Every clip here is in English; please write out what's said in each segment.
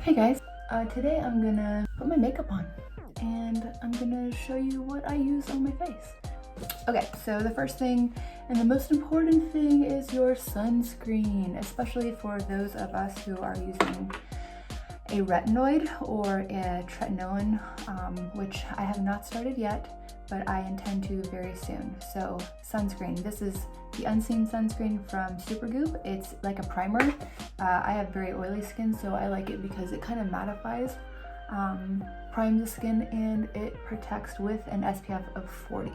Hey guys, today I'm gonna put my makeup on and I'm gonna show you what I use on my face. Okay, so the first thing and the most important thing is your sunscreen, especially for those of us who are using a retinoid or a tretinoin, which I have not started yet, but I intend to very soon. So sunscreen, this is the Unseen Sunscreen from Supergoop. It's like a primer. I have very oily skin, so I like it because it kind of mattifies, primes the skin, and it protects with an SPF of 40.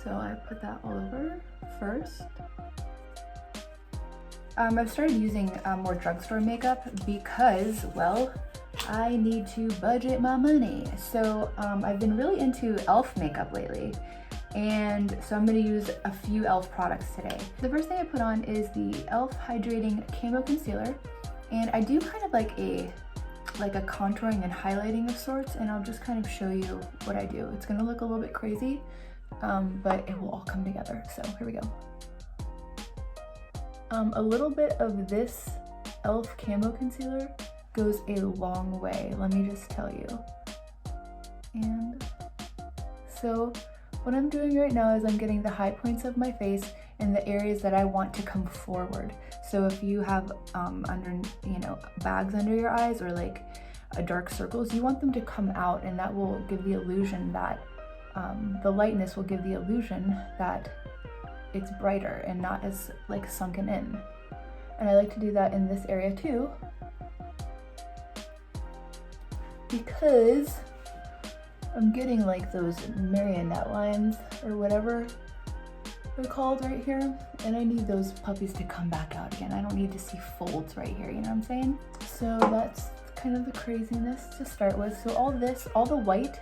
So I put that all over first. I've started using more drugstore makeup because, well, I need to budget my money. So I've been really into e.l.f. makeup lately. And so I'm gonna use a few e.l.f. products today. The first thing I put on is the e.l.f. Hydrating Camo Concealer. And I do kind of like a contouring and highlighting of sorts, and I'll just kind of show you what I do. It's gonna look a little bit crazy, but it will all come together. So here we go. A little bit of this e.l.f. Camo Concealer goes a long way, let me just tell you. And so what I'm doing right now is I'm getting the high points of my face and the areas that I want to come forward. So if you have bags under your eyes or like dark circles, you want them to come out, and that will give the illusion that the lightness will give the illusion that it's brighter and not as like sunken in. And I like to do that in this area too, because I'm getting like those marionette lines or whatever they're called right here, and I need those puppies to come back out again. I don't need to see folds right here, you know what I'm saying? So that's kind of the craziness to start with. So all the white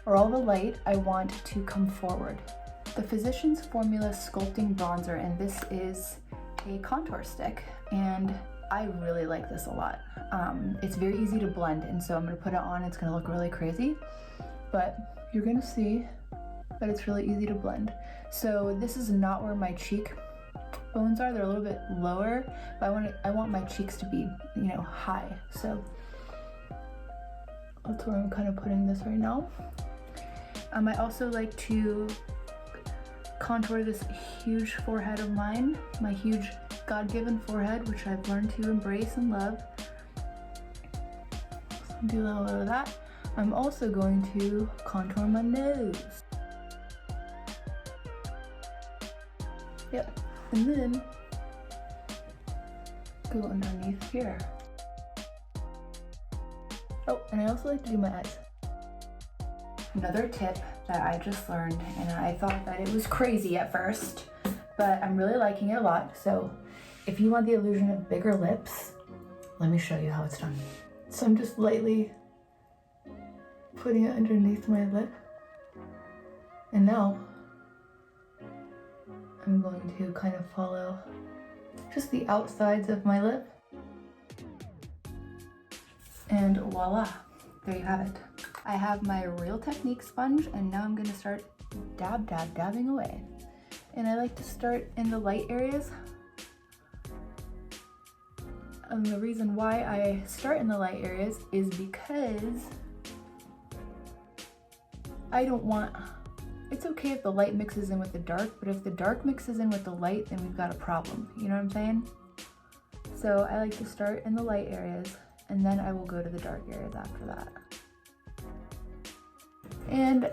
or all the light, I want to come forward. The Physicians Formula Sculpting Bronzer, and this is a contour stick, and I really like this a lot. It's very easy to blend, and so I'm gonna put it on. It's gonna look really crazy, but you're gonna see that it's really easy to blend. So this is not where my cheek bones are. They're a little bit lower, but I want my cheeks to be, high. So that's where I'm kind of putting this right now. I also like to contour this huge forehead of mine, my huge God-given forehead, which I've learned to embrace and love. So do a little bit of that. I'm also going to contour my nose. Yep, and then go underneath here. Oh, and I also like to do my eyes. Another tip that I just learned, and I thought that it was crazy at first, but I'm really liking it a lot. So if you want the illusion of bigger lips, let me show you how it's done. So I'm just lightly putting it underneath my lip, and now I'm going to kind of follow just the outsides of my lip, and voila, there you have it. I have my Real Technique sponge, and now I'm gonna start dabbing away. And I like to start in the light areas. And the reason why I start in the light areas is because I don't want, it's okay if the light mixes in with the dark, but if the dark mixes in with the light, then we've got a problem, you know what I'm saying? So I like to start in the light areas, and then I will go to the dark areas after that. And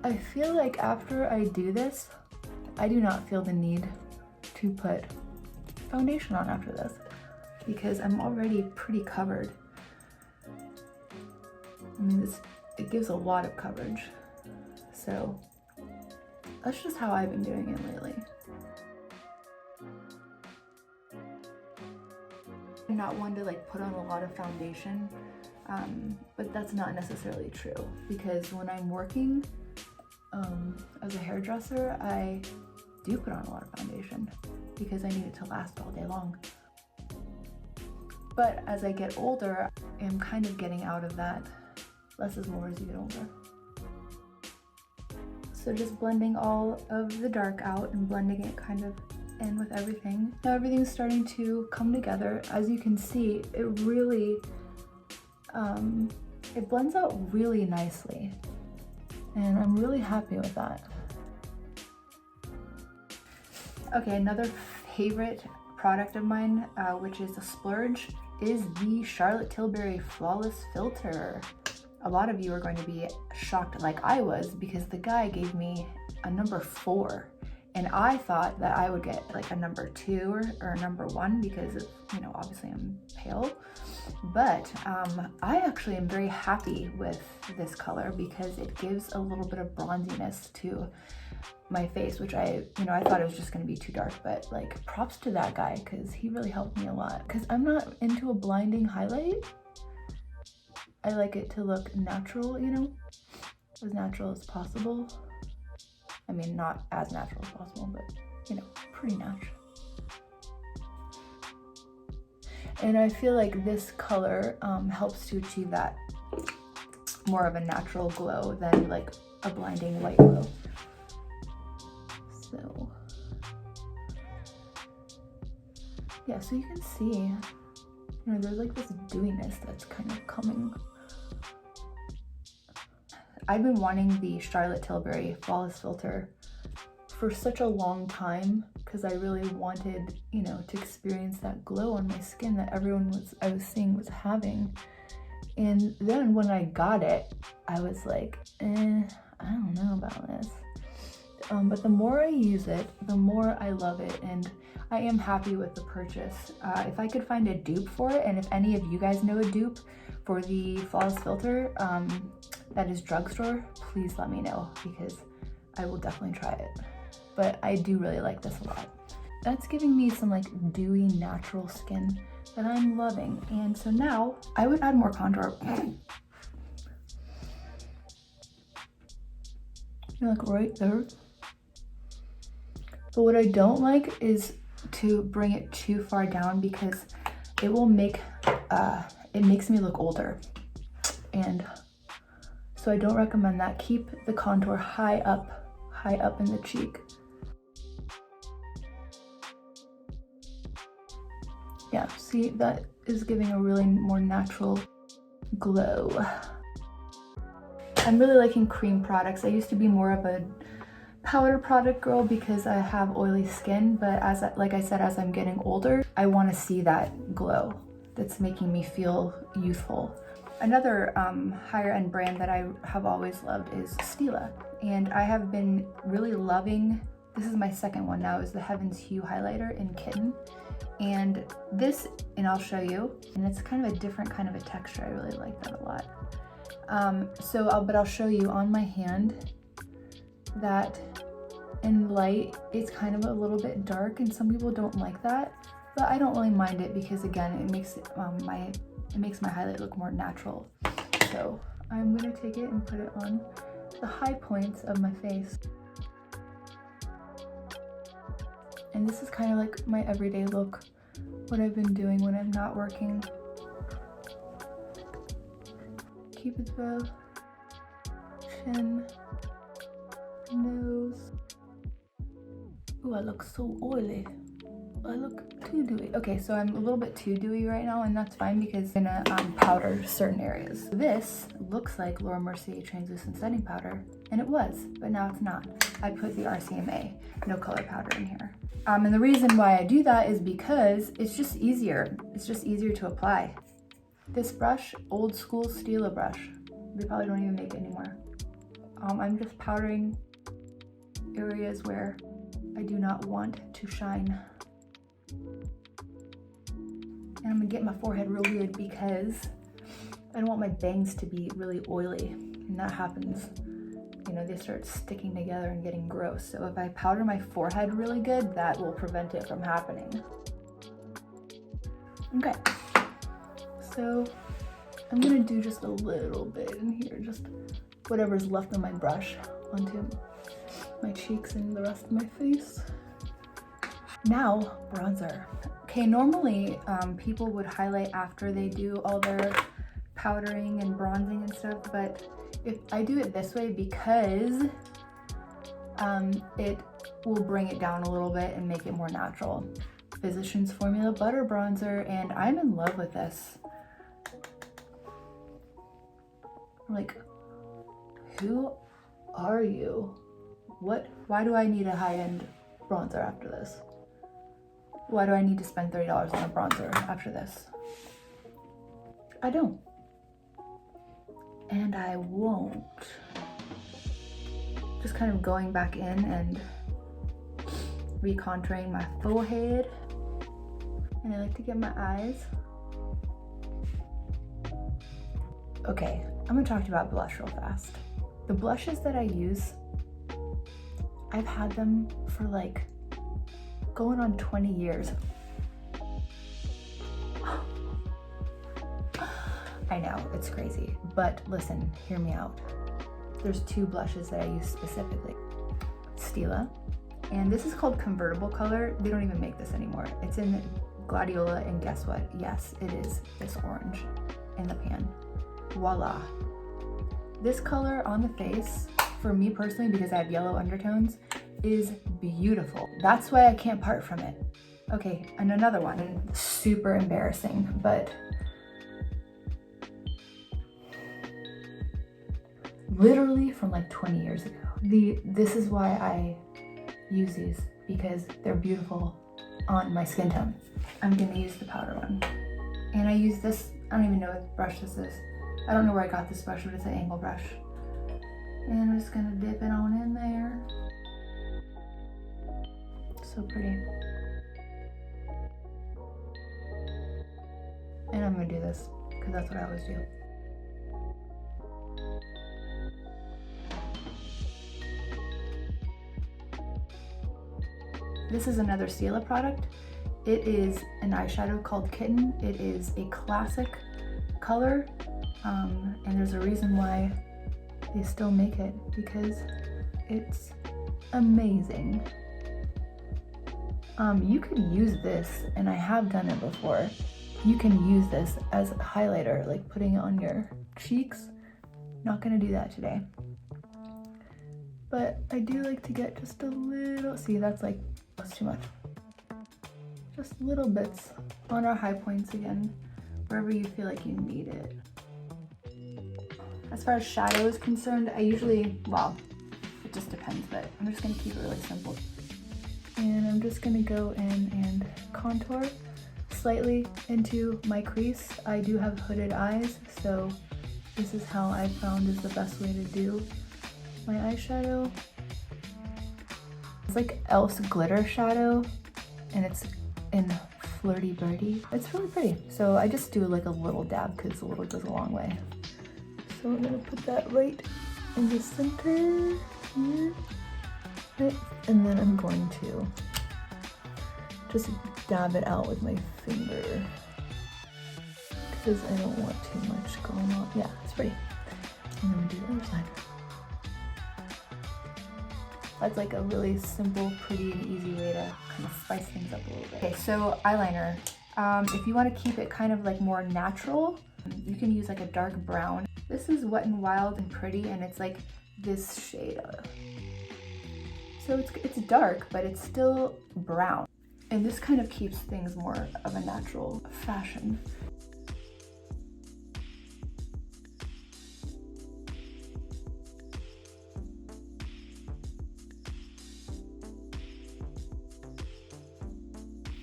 I feel like after I do this, I do not feel the need to put foundation on after this, because I'm already pretty covered. I mean, it gives a lot of coverage. So that's just how I've been doing it lately. I'm not one to put on a lot of foundation, but that's not necessarily true, because when I'm working as a hairdresser, I do put on a lot of foundation because I need it to last all day long. But as I get older, I'm kind of getting out of that. Less is more as you get older. So just blending all of the dark out and blending it kind of and with everything. Now everything's starting to come together. As you can see, it really, it blends out really nicely. And I'm really happy with that. Okay, another favorite product of mine, which is a splurge, is the Charlotte Tilbury Flawless Filter. A lot of you are going to be shocked like I was because the guy gave me a number 4. And I thought that I would get like a number 2 or a number 1 because of, you know, obviously I'm pale. But I actually am very happy with this color because it gives a little bit of bronziness to my face, which I thought it was just gonna be too dark, but like props to that guy because he really helped me a lot. Because I'm not into a blinding highlight. I like it to look natural, you know, as natural as possible. I mean, not as natural as possible, but you know, pretty natural. And I feel like this color helps to achieve that more of a natural glow than like a blinding white glow. So yeah, so you can see, you know, there's like this dewiness that's kind of coming. I've been wanting the Charlotte Tilbury Flawless Filter for such a long time because I really wanted, you know, to experience that glow on my skin that I was seeing was having. And then when I got it, I was like, I don't know about this. But the more I use it, the more I love it, and I am happy with the purchase. If I could find a dupe for it, and if any of you guys know a dupe for the Flawless Filter that is drugstore, please let me know because I will definitely try it. But I do really like this a lot. That's giving me some like dewy natural skin that I'm loving. And so now I would add more contour. Like right there. But what I don't like is to bring it too far down because it will make, it makes me look older. And so I don't recommend that. Keep the contour high up in the cheek. Yeah, see, that is giving a really more natural glow. I'm really liking cream products. I used to be more of a powder product girl because I have oily skin, but like I said, as I'm getting older, I want to see that glow that's making me feel youthful. Another higher end brand that I have always loved is Stila, and I have been really loving, this is my second one now, is the Heaven's Hue highlighter in Kitten. And this, and I'll show you, and it's kind of a different kind of a texture. I really like that a lot. But I'll show you on my hand that in light, it's kind of a little bit dark, and some people don't like that, but I don't really mind it because again, it makes my highlight look more natural. So I'm gonna take it and put it on the high points of my face. And this is kind of like my everyday look, what I've been doing when I'm not working. Cupid's bow, chin, nose. Ooh, I look so oily. I look too dewy. Okay, so I'm a little bit too dewy right now, and that's fine because I'm gonna powder certain areas. This looks like Laura Mercier translucent setting powder, and it was, but now it's not. I put the RCMA no color powder in here. And the reason why I do that is because it's just easier. It's just easier to apply. This brush, old school Stila brush. They probably don't even make it anymore. I'm just powdering areas where I do not want to shine. And I'm gonna get my forehead real good because I don't want my bangs to be really oily. And that happens, you know, they start sticking together and getting gross. So if I powder my forehead really good, that will prevent it from happening. Okay, so I'm gonna do just a little bit in here, just whatever's left on my brush onto my cheeks and the rest of my face. Now, bronzer. Okay, normally people would highlight after they do all their powdering and bronzing and stuff, but if I do it this way because it will bring it down a little bit and make it more natural. Physicians Formula Butter Bronzer, and I'm in love with this. Like, who are you? Why do I need a high-end bronzer after this? Why do I need to spend $30 on a bronzer after this? I don't. And I won't. Just kind of going back in and recontouring my forehead. And I like to get my eyes. Okay, I'm gonna talk to you about blush real fast. The blushes that I use, I've had them for like going on 20 years. I know, it's crazy, but listen, hear me out. There's two blushes that I use specifically. Stila, and this is called Convertable color. They don't even make this anymore. It's in Gladiola, and guess what? Yes, it is this orange in the pan. Voila. This color on the face, for me personally, because I have yellow undertones, is beautiful. That's why I can't part from it. Okay, and another one, super embarrassing, but literally from like 20 years ago. This is why I use these, because they're beautiful on my skin tone. I'm gonna use the powder one. And I use this, I don't even know what brush this is. I don't know where I got this brush, but it's an angle brush. And I'm just gonna dip it on in there. So pretty. And I'm gonna do this, because that's what I always do. This is another Stila product. It is an eyeshadow called Kitten. It is a classic color, and there's a reason why they still make it, because it's amazing. You could use this, and I have done it before. You can use this as a highlighter, like putting it on your cheeks. Not gonna do that today. But I do like to get just a little, see, that's too much. Just little bits on our high points again, wherever you feel like you need it. As far as shadow is concerned, I usually, well, it just depends, but I'm just gonna keep it really simple. And I'm just gonna go in and contour slightly into my crease. I do have hooded eyes, so this is how I found is the best way to do my eyeshadow. It's like e.l.f.'s glitter shadow, and it's in Flirty Birdie. It's really pretty. So I just do like a little dab, because a little goes a long way. So I'm gonna put that right in the center here. Right. And then I'm going to just dab it out with my finger, because I don't want too much going on. Yeah, it's pretty. And then I'm gonna do the other side. That's like a really simple, pretty, and easy way to kind of spice things up a little bit. Okay, so eyeliner. If you want to keep it kind of like more natural, you can use like a dark brown. This is Wet n Wild and Pretty, and it's like this shade. So it's dark, but it's still brown. And this kind of keeps things more of a natural fashion.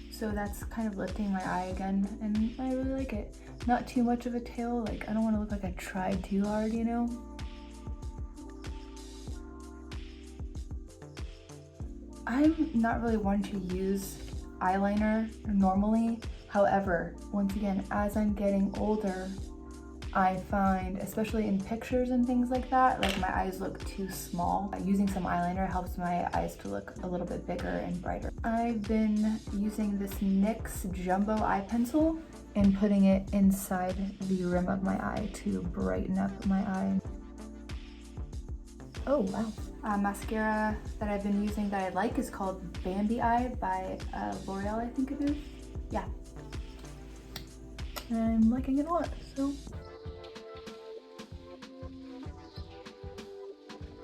So that's kind of lifting my eye again, and I really like it. Not too much of a tail, like I don't want to look like I tried too hard, you know? I'm not really one to use eyeliner normally. However, once again, as I'm getting older, I find, especially in pictures and things like that, like my eyes look too small. Using some eyeliner helps my eyes to look a little bit bigger and brighter. I've been using this NYX Jumbo Eye Pencil and putting it inside the rim of my eye to brighten up my eye. Oh, wow. Mascara that I've been using that I like is called Bambi Eye by L'Oreal, I think it is. Yeah. I'm liking it a lot, so.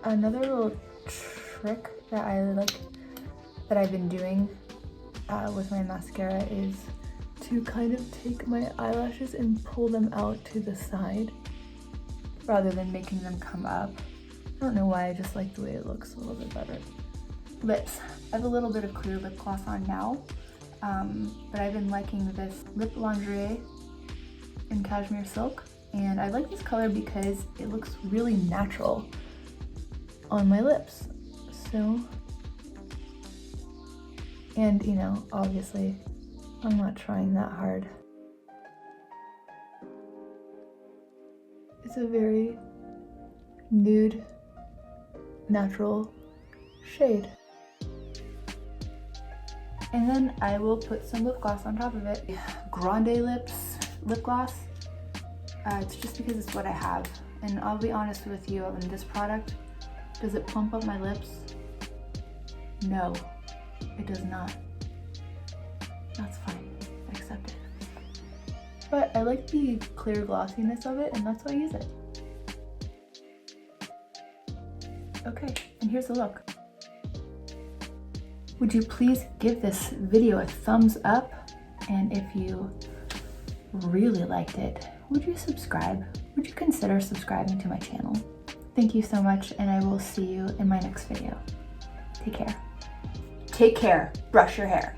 Another little trick that I like that I've been doing with my mascara is to kind of take my eyelashes and pull them out to the side rather than making them come up. I don't know why, I just like the way it looks a little bit better. Lips. I have a little bit of clear lip gloss on now, but I've been liking this Lip Lingerie in Cashmere Silk, and I like this color because it looks really natural on my lips. So, and you know, obviously, I'm not trying that hard. It's a very nude, natural shade. And then I will put some lip gloss on top of it. Grande Lips lip gloss. It's just because it's what I have. And I'll be honest with you, on this product, does it plump up my lips? No, it does not. That's fine, I accept it. But I like the clear glossiness of it, and that's why I use it. Okay, and here's the look. Would you please give this video a thumbs up? And if you really liked it, would you subscribe? Would you consider subscribing to my channel? Thank you so much, and I will see you in my next video. Take care. Take care. Brush your hair.